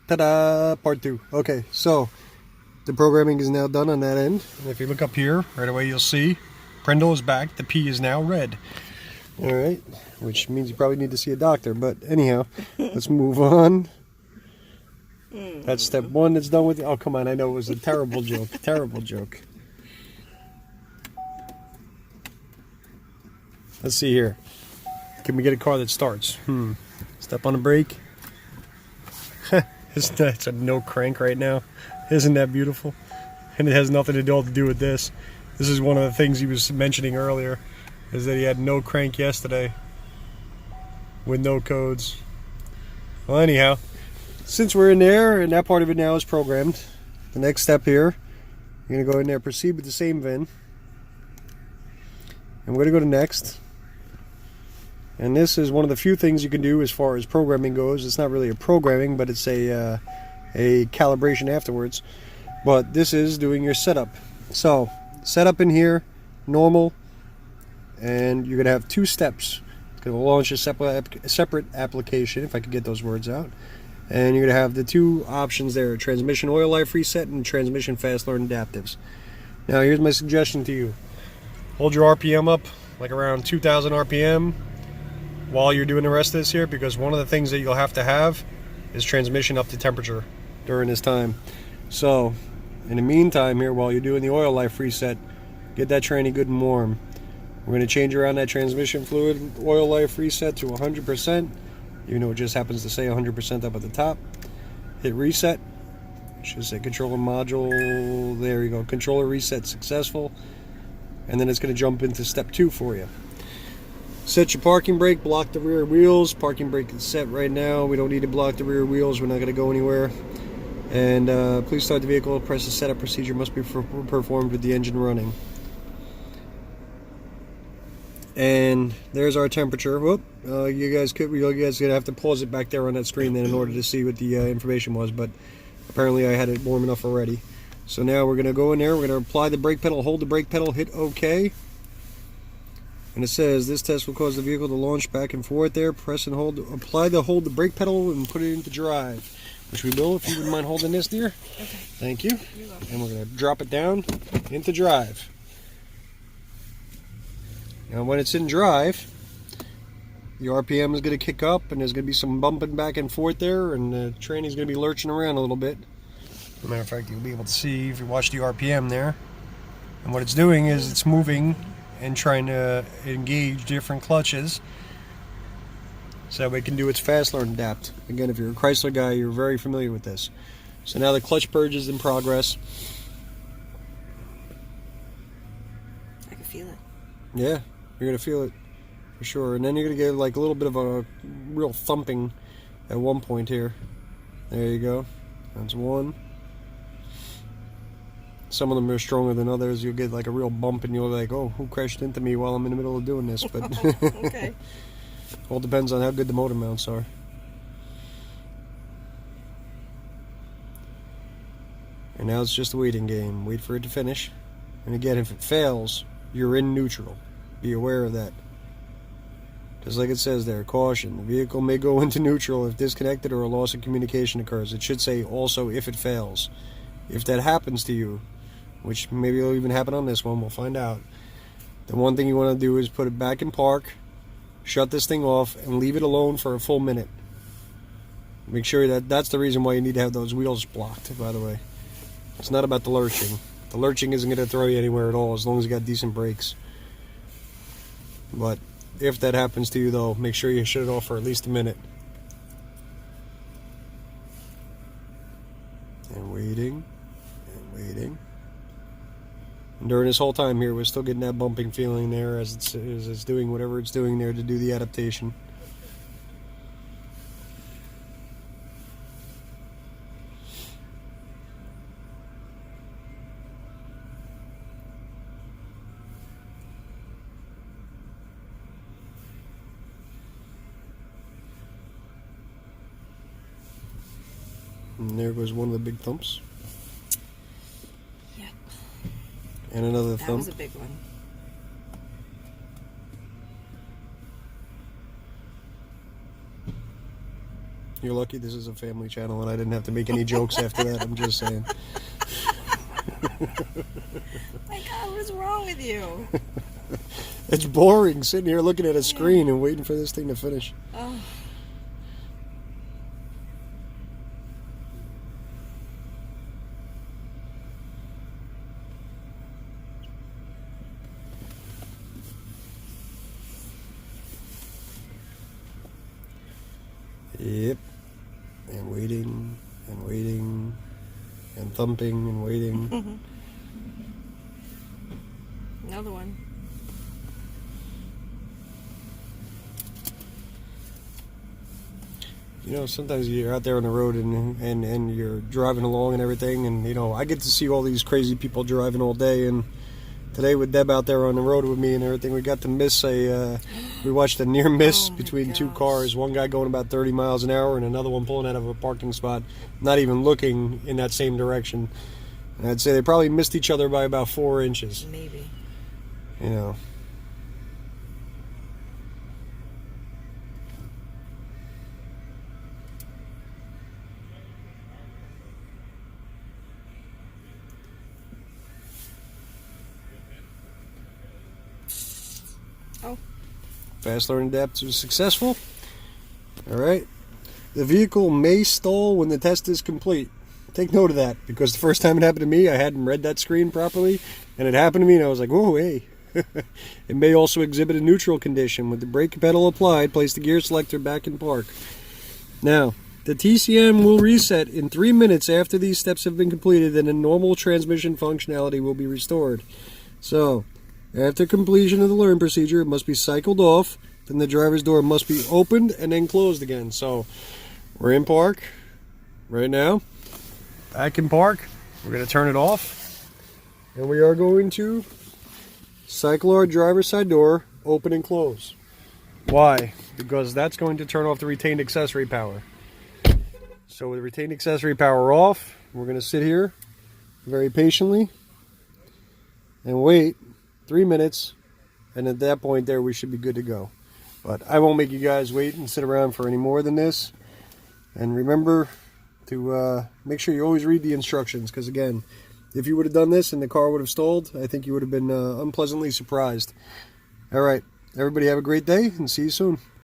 Ta-da! Part 2. Okay, so the programming is now done on that end. And if you look up here, right away you'll see Prindle is back. The P is now red. Alright, which means you probably need to see a doctor. But anyhow, let's move on. That's step 1 that's done with. Oh, come on, I know it was a terrible joke. Terrible joke. Let's see here. Can we get a car that starts? Step on the brake. It's a no crank right now. Isn't that beautiful? And it has nothing to do with this. This is one of the things he was mentioning earlier, is that he had no crank yesterday with no codes. Well, anyhow, since we're in there and that part of it now is programmed, the next step here, you're going to go in there, proceed with the same VIN. And we're going to go to next. And this is one of the few things you can do as far as programming goes. It's not really a programming, but it's a calibration afterwards. But this is doing your setup. So, setup in here, normal, and you're going to have 2 steps. It's going to launch a separate application, if I could get those words out. And you're going to have the 2 options there, transmission oil life reset and transmission fast learn adaptives. Now, here's my suggestion to you. Hold your RPM up, like around 2,000 RPM. While you're doing the rest of this here, because one of the things that you'll have to have is transmission up to temperature during this time. So in the meantime here, while you're doing the oil life reset, get that tranny good and warm. We're going to change around that transmission fluid oil life reset to 100%, even though it just happens to say 100% up at the top. Hit reset. Should say controller module. There you go, controller reset successful. And then it's going to jump into step 2 for you. Set your parking brake, block the rear wheels. Parking brake is set right now. We don't need to block the rear wheels. We're not going to go anywhere. And please start the vehicle. Press the setup procedure must be performed with the engine running. And there's our temperature. Whoop! You guys gonna have to pause it back there on that screen then in order to see what the information was. But apparently I had it warm enough already. So now we're going to go in there. We're going to apply the brake pedal, hold the brake pedal, hit OK. And it says this test will cause the vehicle to launch back and forth there. Press and hold, hold the brake pedal and put it into drive. Which we will, if you wouldn't mind holding this, dear. Okay. Thank you. You're welcome. And we're going to drop it down into drive. Now when it's in drive, the RPM is going to kick up and there's going to be some bumping back and forth there, and the tranny's going to be lurching around a little bit. As a matter of fact, you'll be able to see if you watch the RPM there. And what it's doing is it's moving and trying to engage different clutches so that it can do its fast learn adapt. Again, if you're a Chrysler guy, you're very familiar with this. So now the clutch purge is in progress. I can feel it. Yeah, you're gonna feel it for sure. And then you're gonna get like a little bit of a real thumping at one point here. There you go. That's one. Some of them are stronger than others. You'll get like a real bump and you'll be like, oh, who crashed into me while I'm in the middle of doing this? But okay. All depends on how good the motor mounts are. And now it's just a waiting game. Wait for it to finish. And again, if it fails, you're in neutral. Be aware of that. Just like it says there, caution. The vehicle may go into neutral if disconnected or a loss of communication occurs. It should say also if it fails. If that happens to you, which maybe it'll even happen on this one, we'll find out. The one thing you want to do is put it back in park, shut this thing off, and leave it alone for a full minute. Make sure that's the reason why you need to have those wheels blocked, by the way. It's not about the lurching. The lurching isn't going to throw you anywhere at all as long as you got decent brakes. But if that happens to you, though, make sure you shut it off for at least a minute. And waiting. And waiting. And during this whole time here, we're still getting that bumping feeling there as it's doing whatever it's doing there to do the adaptation. And there goes one of the big thumps. Yep. And another thump. That was a big one. You're lucky this is a family channel and I didn't have to make any jokes after that. I'm just saying. My God, what's wrong with you? It's boring sitting here looking at a screen and waiting for this thing to finish. Oh. Yep. And waiting and waiting and thumping and waiting. Another one. You know, sometimes you're out there on the road and you're driving along and everything, and you know, I get to see all these crazy people driving all day, and today with Deb out there on the road with me and everything, we got to miss we watched a near miss between two cars, one guy going about 30 miles an hour and another one pulling out of a parking spot, not even looking in that same direction. And I'd say they probably missed each other by about 4 inches. Maybe. You know. Oh. Fast learning depth was successful. Alright. The vehicle may stall when the test is complete. Take note of that, because the first time it happened to me, I hadn't read that screen properly, and it happened to me and I was like, whoa, hey. It may also exhibit a neutral condition. With the brake pedal applied, place the gear selector back in park. Now, the TCM will reset in 3 minutes after these steps have been completed, and a normal transmission functionality will be restored. So, after completion of the learn procedure, it must be cycled off, then the driver's door must be opened and then closed again. So, we're in park right now. Back in park. We're going to turn it off. And we are going to cycle our driver's side door, open and close. Why? Because that's going to turn off the retained accessory power. So with the retained accessory power off, we're going to sit here very patiently and wait 3 minutes, and at that point there we should be good to go. But I won't make you guys wait and sit around for any more than this. And remember to make sure you always read the instructions, because again, if you would have done this and the car would have stalled, I think you would have been unpleasantly surprised. Alright, everybody have a great day and see you soon.